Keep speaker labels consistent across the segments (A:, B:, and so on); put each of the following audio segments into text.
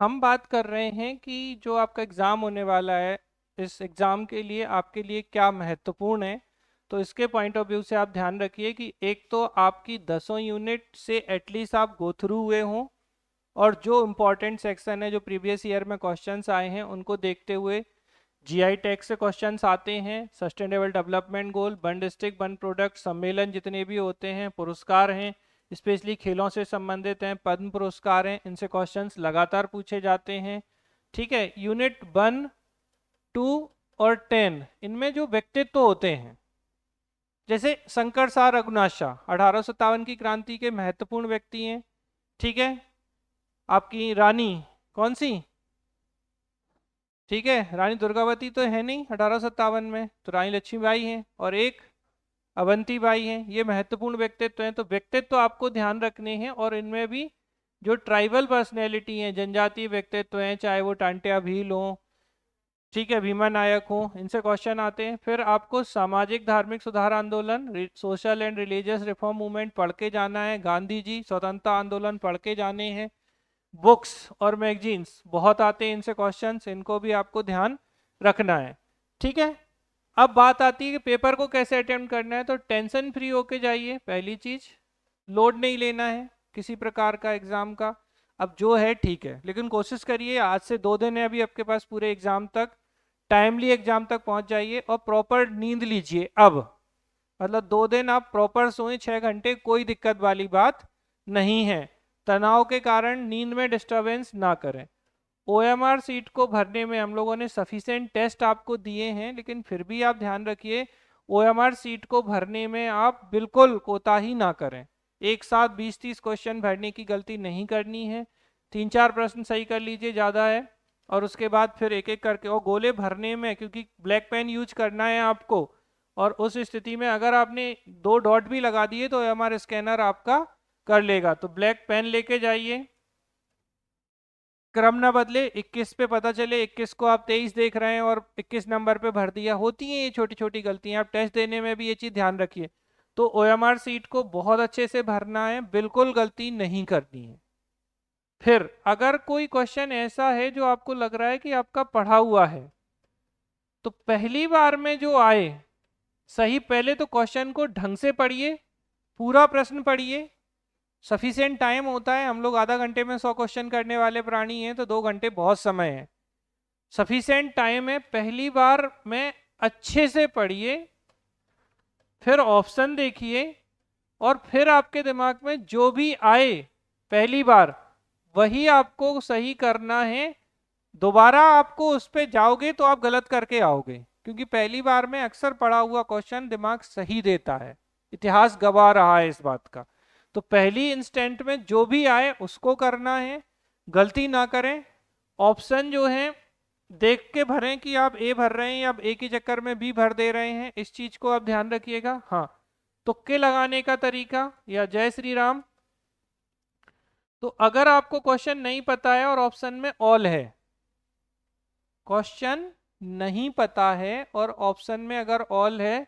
A: हम बात कर रहे हैं कि जो आपका एग्ज़ाम होने वाला है, इस एग्ज़ाम के लिए आपके लिए क्या महत्वपूर्ण है। तो इसके पॉइंट ऑफ व्यू से आप ध्यान रखिए कि एक तो आपकी 10 यूनिट से एटलीस्ट आप गो थ्रू हुए हों, और जो इम्पोर्टेंट सेक्शन है, जो प्रीवियस ईयर में क्वेश्चंस आए हैं, उनको देखते हुए जीआई टैग से क्वेश्चंस आते हैं, सस्टेनेबल डेवलपमेंट गोल, बन डिस्ट्रिक्ट, बन प्रोडक्ट, सम्मेलन जितने भी होते हैं, पुरस्कार हैं, स्पेशली खेलों से संबंधित हैं, पद्म पुरस्कार हैं, इनसे क्वेश्चंस लगातार पूछे जाते हैं। ठीक है, यूनिट 1, 2 और 10 इनमें जो व्यक्तित्व होते हैं, जैसे शंकर शाह रघुनाथ शाह 1857 की क्रांति के महत्वपूर्ण व्यक्ति हैं। ठीक है, आपकी रानी कौन सी? ठीक है, रानी दुर्गावती तो है नहीं 1857 में, तो रानी लक्ष्मीबाई हैं, और एक अवंतीबाई हैं। ये महत्वपूर्ण व्यक्तित्व हैं। तो व्यक्तित्व आपको ध्यान रखने हैं, और इनमें भी जो ट्राइबल पर्सनैलिटी हैं, जनजातीय व्यक्तित्व हैं, चाहे वो टांट्या भील हों, ठीक है, भीमा नायक हो, इनसे क्वेश्चन आते हैं। फिर आपको सामाजिक धार्मिक सुधार आंदोलन, social and religious reform movement पढ़ के जाना है। गांधी जी स्वतंत्रता आंदोलन पढ़ के जाने हैं। बुक्स और मैगजीन्स बहुत आते हैं, इनसे क्वेश्चंस, इनको भी आपको ध्यान रखना है। ठीक है, अब बात आती है कि पेपर को कैसे अटेम्प्ट करना है। तो टेंशन फ्री होके जाइए, पहली चीज। लोड नहीं लेना है किसी प्रकार का एग्जाम का। अब जो है ठीक है, लेकिन कोशिश करिए, आज से 2 दिन है अभी आपके पास पूरे एग्जाम तक, टाइमली एग्जाम तक पहुंच जाइए और प्रॉपर नींद लीजिए। अब मतलब 2 दिन आप प्रॉपर सोएं, 6 घंटे, कोई दिक्कत वाली बात नहीं है। तनाव के कारण नींद में डिस्टरबेंस ना करें। ओएमआर सीट को भरने में हम लोगों ने सफिशिएंट टेस्ट आपको दिए हैं, लेकिन फिर भी आप ध्यान रखिए, ओएमआर सीट को भरने में आप बिल्कुल कोताही ना करें। एक साथ 20-30 क्वेश्चन भरने की गलती नहीं करनी है। 3-4 प्रश्न सही कर लीजिए, ज़्यादा है। और उसके बाद फिर एक एक करके, और गोले भरने में क्योंकि ब्लैक पेन यूज करना है आपको, और उस स्थिति में अगर आपने 2 डॉट भी लगा दिए तो ओएमआर स्कैनर आपका कर लेगा। तो ब्लैक पेन लेके जाइए, क्रम ना बदले। 21 पे पता चले 21 को आप 23 देख रहे हैं और 21 नंबर पे भर दिया, होती हैं ये छोटी छोटी गलतियां। आप टेस्ट देने में भी ये चीज ध्यान रखिए। तो ओएमआर सीट को बहुत अच्छे से भरना है, बिल्कुल गलती नहीं करनी है। फिर अगर कोई क्वेश्चन ऐसा है जो आपको लग रहा है कि आपका पढ़ा हुआ है, तो पहली बार में जो आए सही, पहले तो क्वेश्चन को ढंग से पढ़िए, पूरा प्रश्न पढ़िए। सफिशिएंट टाइम होता है, हम लोग आधा घंटे में 100 क्वेश्चन करने वाले प्राणी हैं, तो 2 घंटे बहुत समय है। सफिशिएंट टाइम है, पहली बार में अच्छे से पढ़िए, फिर ऑप्शन देखिए, और फिर आपके दिमाग में जो भी आए पहली बार वही आपको सही करना है। दोबारा आपको उस पे जाओगे तो आप गलत करके आओगे, क्योंकि पहली बार में अक्सर पढ़ा हुआ क्वेश्चन दिमाग सही देता है, इतिहास गवाह रहा है इस बात का। तो पहली इंस्टेंट में जो भी आए उसको करना है, गलती ना करें। ऑप्शन जो है देख के भरें कि आप ए भर रहे हैं या आप एक ही चक्कर में बी भर दे रहे हैं, इस चीज को आप ध्यान रखिएगा। हाँ, तुक्के लगाने का तरीका या जय श्री राम। तो अगर आपको क्वेश्चन नहीं पता है और ऑप्शन में ऑल है, क्वेश्चन नहीं पता है और ऑप्शन में अगर ऑल है,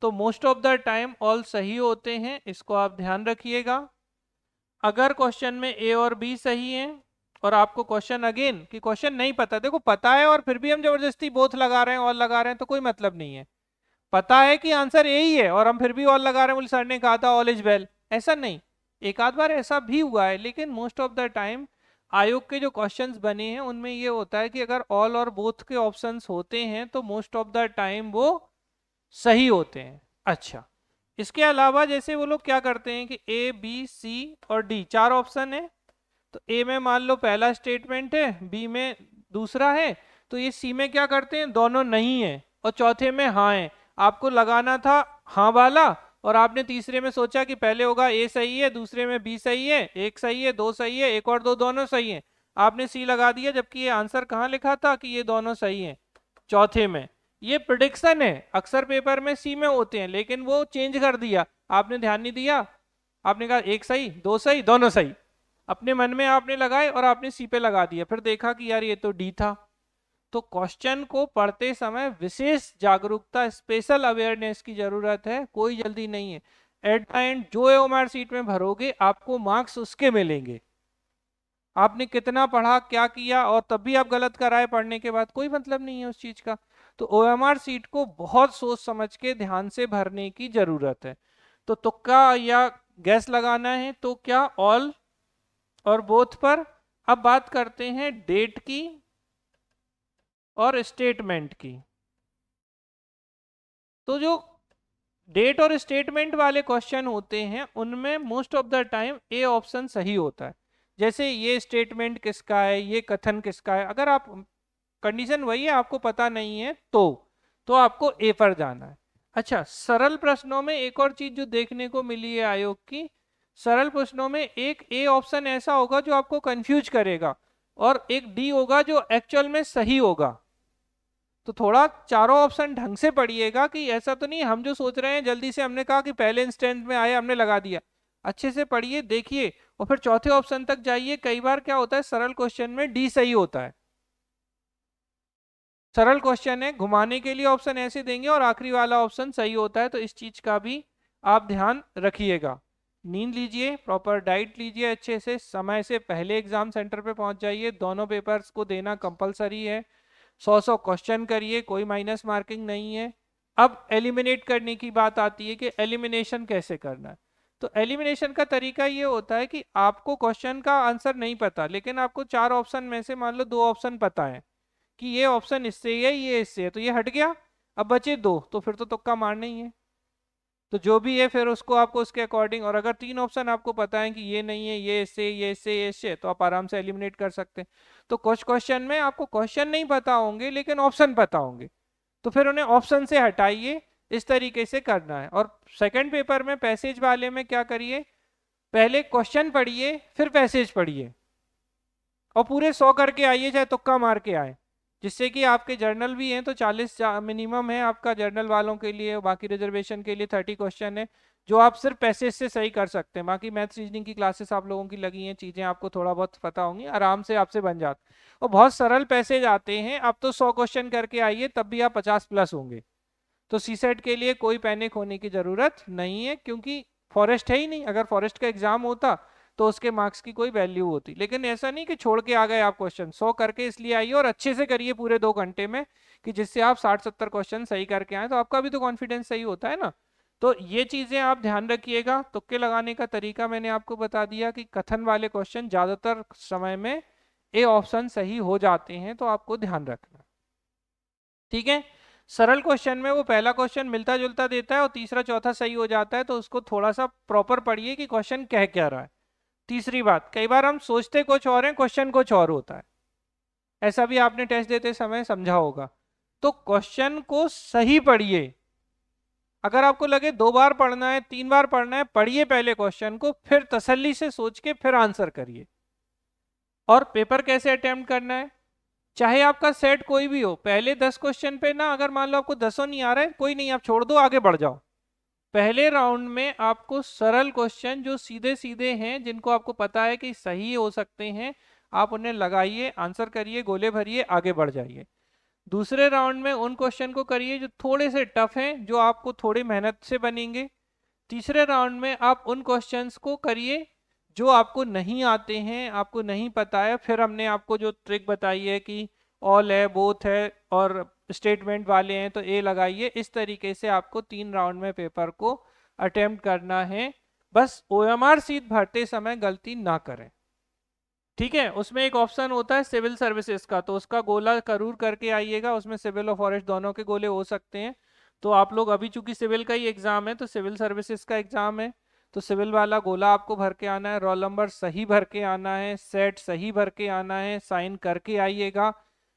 A: तो most of the time all सही होते हैं, इसको आप ध्यान रखिएगा। अगर क्वेश्चन में ए और बी सही है और आपको क्वेश्चन अगेन कि क्वेश्चन नहीं पता, देखो पता है और फिर भी हम जबरदस्ती बोथ लगा रहे हैं, ऑल लगा रहे हैं, तो कोई मतलब नहीं है। पता है कि आंसर ए ही है और हम फिर भी ऑल लगा रहे हैं, बोले सर ने कहा था ऑल इज वेल, ऐसा नहीं। एक आध बार ऐसा भी हुआ है, लेकिन मोस्ट ऑफ द टाइम आयोग के जो क्वेश्चंस बने हैं उनमें ये होता है कि अगर ऑल और बोथ के ऑप्शंस होते हैं तो मोस्ट ऑफ द टाइम वो सही होते हैं। अच्छा, इसके अलावा जैसे वो लोग क्या करते हैं कि ए बी सी और डी 4 ऑप्शन है, तो ए में मान लो पहला स्टेटमेंट है, बी में दूसरा है, तो ये सी में क्या करते हैं, दोनों नहीं है और चौथे में हाँ है। आपको लगाना था हाँ वाला, और आपने तीसरे में सोचा कि पहले होगा ए सही है, दूसरे में बी सही है, एक सही है, दो सही है, एक और दो दोनों सही है, आपने सी लगा दिया, जबकि ये आंसर कहाँ लिखा था कि ये दोनों सही है, चौथे में। ये प्रिडिक्शन है, अक्सर पेपर में सी में होते हैं, लेकिन वो चेंज कर दिया, आपने ध्यान नहीं दिया, आपने कहा एक सही, दो सही, दोनों सही, अपने मन में आपने लगाए और आपने सी पे लगा दिया, फिर देखा कि यार ये तो डी था। तो क्वेश्चन को पढ़ते समय विशेष जागरूकता, स्पेशल अवेयरनेस की जरूरत है, कोई जल्दी नहीं है। एट द एंड जो ओएमआर सीट में भरोगे आपको मार्क्स उसके मिलेंगे। आपने कितना पढ़ा, क्या किया, और तब भी आप गलत कराए पढ़ने के बाद, कोई मतलब नहीं है उस चीज का। तो ओएमआर सीट को बहुत सोच समझ के ध्यान से भरने की जरूरत है। तो तुक्का या गैस लगाना है तो क्या ऑल और बोथ पर। अब बात करते हैं डेट की और स्टेटमेंट की। तो जो डेट और स्टेटमेंट वाले क्वेश्चन होते हैं उनमें most of the time A option सही होता है। जैसे ये स्टेटमेंट किसका है, ये कथन किसका है, अगर आप कंडीशन वही है आपको पता नहीं है तो आपको ए पर जाना है। अच्छा, सरल प्रश्नों में एक और चीज जो देखने को मिली है आयोग की, सरल प्रश्नों में एक ए ऑप्शन ऐसा होगा जो आपको कंफ्यूज करेगा और एक डी होगा जो एक्चुअल में सही होगा। तो थोड़ा चारों ऑप्शन ढंग से पढ़िएगा कि ऐसा तो नहीं हम जो सोच रहे हैं जल्दी से हमने कहा कि पहले इंस्टेंट में आया हमने लगा दिया। अच्छे से पढ़िए, देखिए, और फिर चौथे ऑप्शन तक जाइए। कई बार क्या होता है सरल क्वेश्चन में डी सही होता है। सरल क्वेश्चन है, घुमाने के लिए ऑप्शन ऐसे देंगे और आखिरी वाला ऑप्शन सही होता है, तो इस चीज का भी आप ध्यान रखिएगा। नींद लीजिए, प्रॉपर डाइट लीजिए, अच्छे से समय से पहले एग्जाम सेंटर पे पहुंच जाइए। दोनों पेपर्स को देना कंपलसरी है। 100 क्वेश्चन करिए, कोई माइनस मार्किंग नहीं है। अब एलिमिनेट करने की बात आती है कि एलिमिनेशन कैसे करना है। तो एलिमिनेशन का तरीका ये होता है कि आपको क्वेश्चन का आंसर नहीं पता, लेकिन आपको 4 ऑप्शन में से मान लो 2 ऑप्शन पता है कि ये ऑप्शन इससे है, ये इससे है, तो ये हट गया। अब बचे 2, तो फिर तो तुक्का मारना ही है। तो जो भी है फिर उसको आपको उसके अकॉर्डिंग, और अगर 3 ऑप्शन आपको पता है कि ये नहीं है, ये इससे, ये इससे, ये इससे, तो आप आराम से एलिमिनेट कर सकते हैं। तो कुछ क्वेश्चन में आपको क्वेश्चन नहीं पता होंगे लेकिन ऑप्शन पता होंगे, तो फिर उन्हें ऑप्शन से हटाइए। इस तरीके से करना है। और सेकंड पेपर में पैसेज वाले में क्या करिए, पहले क्वेश्चन पढ़िए फिर पैसेज पढ़िए और पूरे 100 करके आइए, चाहे तुक्का मार के आए, जिससे कि आपके जर्नल भी हैं तो 40 मिनिमम है आपका जर्नल वालों के लिए, बाकी रिजर्वेशन के लिए 30 क्वेश्चन है जो आप सिर्फ पैसेज से सही कर सकते हैं। बाकी मैथ्स रीजनिंग की क्लासेस आप लोगों की लगी हैं, चीज़ें आपको थोड़ा बहुत पता होंगी, आराम से आपसे बन जाते और बहुत सरल पैसेज आते हैं। अब तो 100 क्वेश्चन करके आइए तब भी आप 50 प्लस होंगे। तो सी सेट के लिए कोई पैनिक होने की जरूरत नहीं है, क्योंकि फॉरेस्ट है ही नहीं। अगर फॉरेस्ट का एग्जाम होता तो उसके मार्क्स की कोई वैल्यू होती, लेकिन ऐसा नहीं कि छोड़ के आ गए आप क्वेश्चन। 100 करके इसलिए आइए और अच्छे से करिए पूरे 2 घंटे में, कि जिससे आप 60-70 क्वेश्चन सही करके आए, तो आपका भी तो कॉन्फिडेंस सही होता है ना। तो ये चीजें आप ध्यान रखिएगा। तुक्के लगाने का तरीका मैंने आपको बता दिया कि कथन वाले क्वेश्चन ज्यादातर समय में ए ऑप्शन सही हो जाते हैं, तो आपको ध्यान रखना। ठीक है, सरल क्वेश्चन में वो पहला क्वेश्चन मिलता जुलता देता है और तीसरा चौथा सही हो जाता है, तो उसको थोड़ा सा प्रॉपर पढ़िए कि क्वेश्चन कह क्या रहा है। तीसरी बात, कई बार हम सोचते कुछ और हैं, क्वेश्चन कुछ और होता है। ऐसा भी आपने टेस्ट देते समय समझा होगा। तो क्वेश्चन को सही पढ़िए। अगर आपको लगे 2 बार पढ़ना है, 3 बार पढ़ना है, पढ़िए पहले क्वेश्चन को, फिर तसल्ली से सोच के फिर आंसर करिए। और पेपर कैसे अटेम्प्ट करना है, चाहे आपका सेट कोई भी हो, पहले 10 क्वेश्चन पे ना, अगर मान लो आपको 10 नहीं आ रहा है, कोई नहीं, आप छोड़ दो, आगे बढ़ जाओ। पहले राउंड में आपको सरल क्वेश्चन जो सीधे सीधे हैं, जिनको आपको पता है कि सही हो सकते हैं, आप उन्हें लगाइए, आंसर करिए, गोले भरिए, आगे बढ़ जाइए। दूसरे राउंड में उन क्वेश्चन को करिए जो थोड़े से टफ हैं, जो आपको थोड़ी मेहनत से बनेंगे। तीसरे राउंड में आप उन क्वेश्चंस को करिए जो आपको नहीं आते हैं, आपको नहीं पता है। फिर हमने आपको जो ट्रिक बताई है कि ऑल है, बोथ है और स्टेटमेंट वाले हैं तो ए लगाइए। इस तरीके से आपको 3 राउंड में पेपर को अटेम्प्ट करना है। बस ओएमआर सीट भरते समय गलती ना करें। ठीक है, उसमें एक ऑप्शन होता है सिविल सर्विसेज का, तो उसका गोला जरूर करके आइएगा। उसमें सिविल और फॉरेस्ट दोनों के गोले हो सकते हैं। तो आप लोग अभी चूंकि सिविल का ही एग्जाम है, तो सिविल सर्विसेज का एग्जाम है, तो सिविल वाला गोला आपको भर के आना है, रोल नंबर सही भर के आना है, सेट सही भर के आना है, साइन करके आइएगा।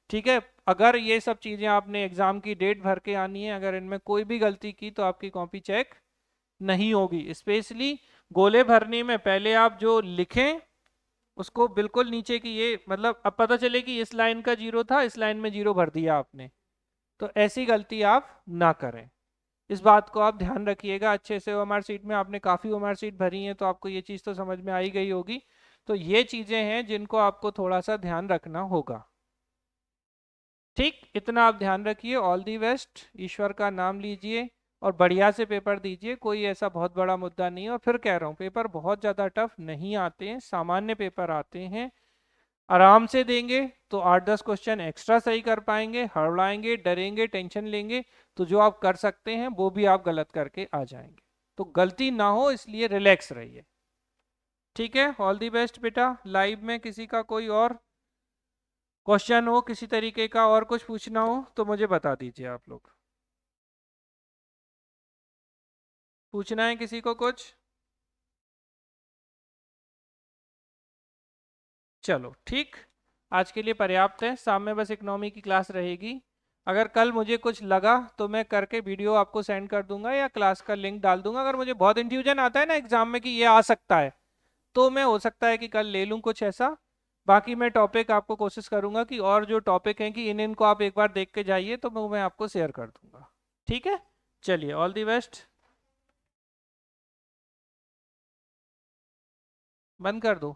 A: ठीक है, अगर ये सब चीजें आपने एग्जाम की डेट भर के आनी है, अगर इनमें कोई भी गलती की तो आपकी कॉपी चेक नहीं होगी। स्पेशली गोले भरने में पहले आप जो लिखें उसको बिल्कुल नीचे की, ये मतलब अब पता चले कि इस लाइन का 0 था, इस लाइन में 0 भर दिया आपने, तो ऐसी गलती आप ना करें। इस बात को आप ध्यान रखिएगा अच्छे से। ओएमआर सीट में आपने काफ़ी ओएमआर सीट भरी है तो आपको ये चीज़ तो समझ में आई गई होगी। तो ये चीज़ें हैं जिनको आपको थोड़ा सा ध्यान रखना होगा। ठीक, इतना आप ध्यान रखिए। ऑल दी बेस्ट, ईश्वर का नाम लीजिए और बढ़िया से पेपर दीजिए। कोई ऐसा बहुत बड़ा मुद्दा नहीं है। और फिर कह रहा हूँ, पेपर बहुत ज़्यादा टफ नहीं आते हैं, सामान्य पेपर आते हैं। आराम से देंगे तो 8-10 क्वेश्चन एक्स्ट्रा सही कर पाएंगे, हड़बड़ाएंगे, डरेंगे, टेंशन लेंगे तो जो आप कर सकते हैं वो भी आप गलत करके आ जाएंगे। तो गलती ना हो इसलिए रिलैक्स रहिए। ठीक है, ऑल दी बेस्ट बेटा। लाइव में किसी का कोई और क्वेश्चन हो किसी तरीके का और कुछ पूछना हो तो मुझे बता दीजिए आप लोग। पूछना है किसी को कुछ? चलो ठीक, आज के लिए पर्याप्त है। शाम में बस इकोनॉमी की क्लास रहेगी। अगर कल मुझे कुछ लगा तो मैं करके वीडियो आपको सेंड कर दूंगा या क्लास का लिंक डाल दूंगा। अगर मुझे बहुत इंफ्यूजन आता है ना एग्जाम में कि ये आ सकता है, तो मैं हो सकता है कि कल ले लूँ कुछ ऐसा। बाकी मैं टॉपिक आपको कोशिश करूंगा कि और जो टॉपिक हैं कि इनको आप एक बार देख के जाइए तो मैं आपको शेयर कर दूंगा। ठीक है, चलिए ऑल दी बेस्ट। बंद कर दो।